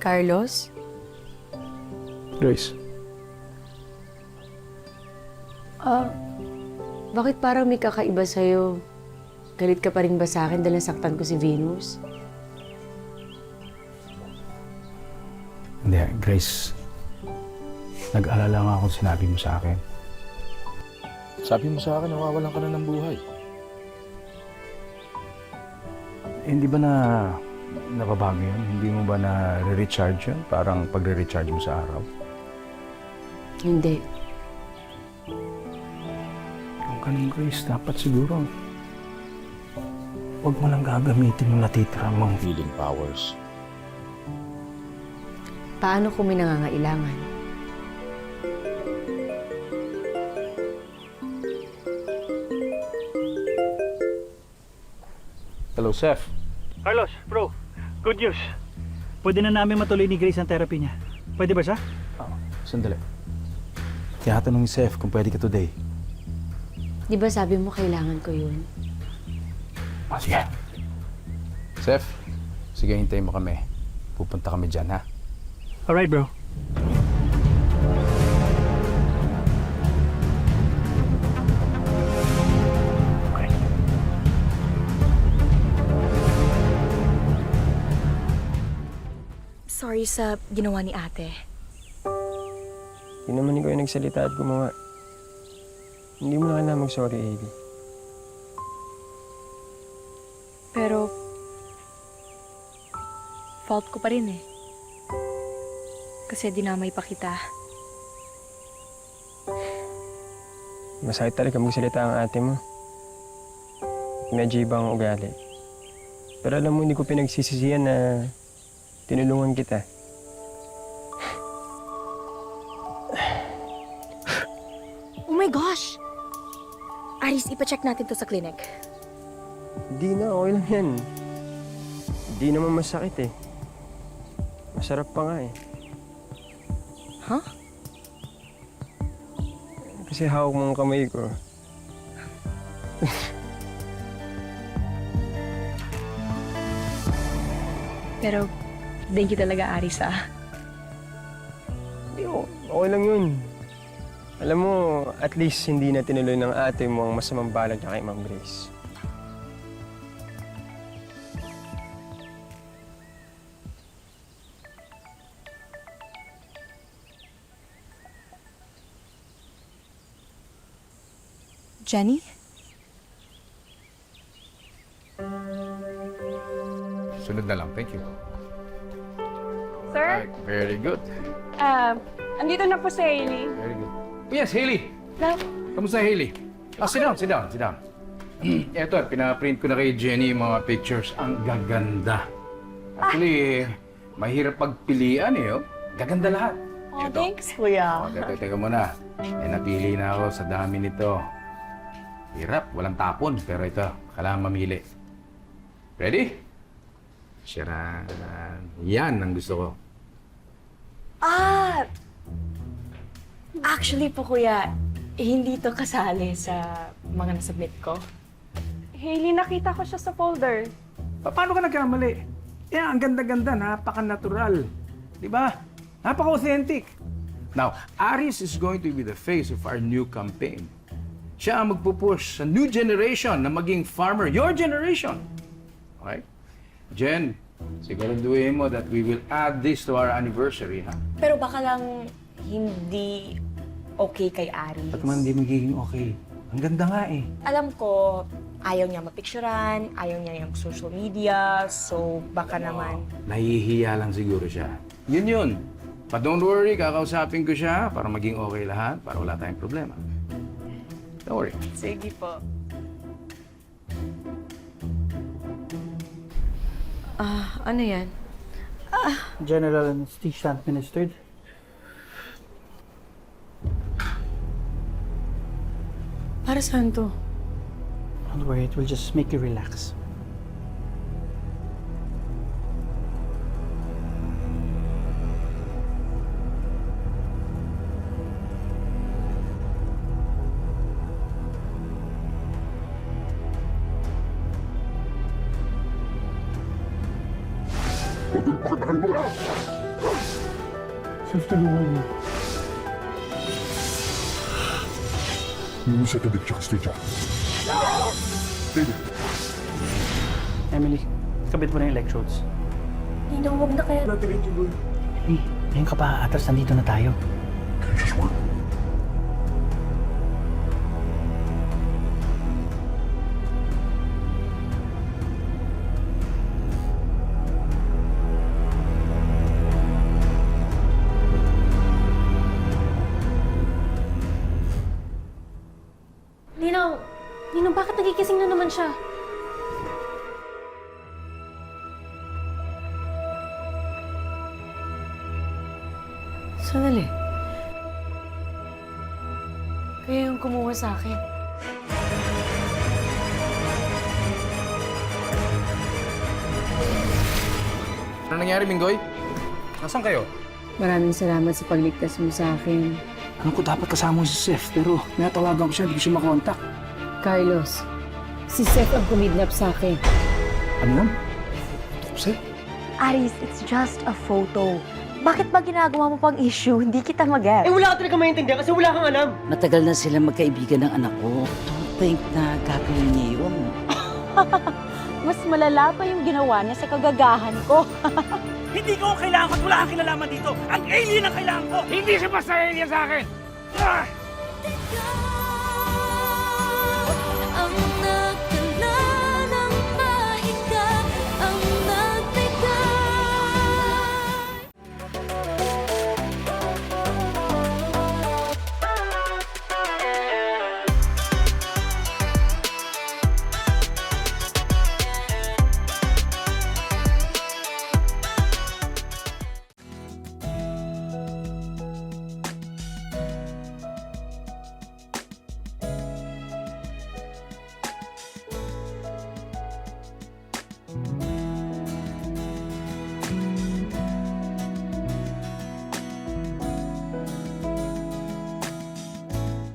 Carlos? Grace, Bakit parang may kakaiba sa'yo? Galit ka pa rin ba sa akin dahil nasaktan ko si Venus? hindi, Grace. Nag-alala nga kung sinabi mo sa akin. Sabi mo sa akin, nawawalan ka na ng buhay. Hindi ba nababago yun? Hindi mo ba na-recharge yun? Parang pagre-recharge mo sa araw? Hindi. Kung ganun, Grace, dapat siguro huwag mo lang gagamitin yung natitira mong Healing powers. Paano kung may nangangailangan? Hello, Seth. Carlos, bro, good news. Pwede na namin matuloy ni Grace ang therapy niya. Pwede ba siya? Sandali. Tinatanong ni Seth kung pwede ka today. Di ba sabi mo kailangan ko yun? Sige. Seth, sige, hintayin mo kami. Pupunta kami dyan, ha? Alright, bro. Sorry sa ginawa ni ate. Hindi naman ikaw yung nagsalita at gumawa. Hindi mo na kailangan mag-sorry, Hailey. Pero, fault ko pa rin eh. Kasi dinamay pa kita. Masakit talaga magsalita ang ate mo. Medyo iba ang ugali. Pero alam mo, hindi ko pinagsisisihan na tinulungan kita. Oh my gosh! Aris, ipacheck natin to sa clinic. Hindi na, okay lang yan. Hindi naman masakit eh. Masarap pa nga eh. Huh? Kasi hawak mo ang kamay ko. Pero, thank you talaga, Aris ah. Hindi, okay lang yun. Alam mo, at least hindi na tinuloy ng ate mo ang masamang balak niya kay Ma'am Grace. Jenny? Sunod na lang. Thank you. Sir, Very good. andito na po si Hailey. Very good. Yes, Hailey. Love. Kamusta, Hailey? Sit down, sit down, sit down. Eto, pinaprint ko na kay Jenny yung mga pictures. Ang gaganda. Actually, mahirap pagpilian eh. Oh. Gaganda lahat. Oh, Eto. thanks, kuya. Teka muna. Napili na ako sa dami nito. Hirap, walang tapon. Pero ito, kailangan mamili. Ready? Sharan. Yan ang gusto ko. Actually po, kuya, hindi to kasali sa mga nasubmit ko. Hailey, nakita ko siya sa folder. Paano ka nagkamali? Eh, ang ganda-ganda, napaka-natural. Di ba? Napaka-authentic. Now, Aris is going to be the face of our new campaign. Siya ang magpupush sa new generation na maging farmer. Your generation. Okay? Jen, siguraduhin mo that we will add this to our anniversary, ha? Pero baka lang hindi okay kay Aris. At man, hindi magiging okay. Ang ganda nga eh. Alam ko, ayaw niya mapicturan, ayaw niya yung social media, so baka naman. Nahihiya lang siguro siya. Yun. But don't worry, kakausapin ko siya para maging okay lahat, para wala tayong problema. Don't worry. Sige po. Ano yan? General anesthesia administered. Para saan to? Don't worry, it will just make you relax. Minusete del Chakstija. Emily, kabit mo na yung electrodes. Ninong, huwag na kaya. Ngayon ka pa atras, nandito na tayo. Can you just work? Ninong, bakit nagigising na naman siya? Sandali. Kaya yung kumuha sa akin. Ano nangyari, Minggoy? Nasaan kayo? Maraming salamat sa pagligtas mo sa akin. Alam ko dapat kasama mo si Seth, pero natawagan ko siya, hindi ko siya makontak. Carlos, si Seth ang kumidnap sa akin. Ano yan? Seth? Aris, it's just a photo. Bakit ba ginagawa mo pang issue? Hindi kita mag-get. wala ka talaga maintindihan kasi wala kang alam. Matagal na sila magkaibigan ng anak ko. Don't think na gagawin niya yun. Mas malala pa yung ginawa niya sa kagagahan ko. Hindi ko ang kailangan ko at wala kang kinalaman dito. Ang alien ang kailangan ko! Hindi siya basta alien sa akin!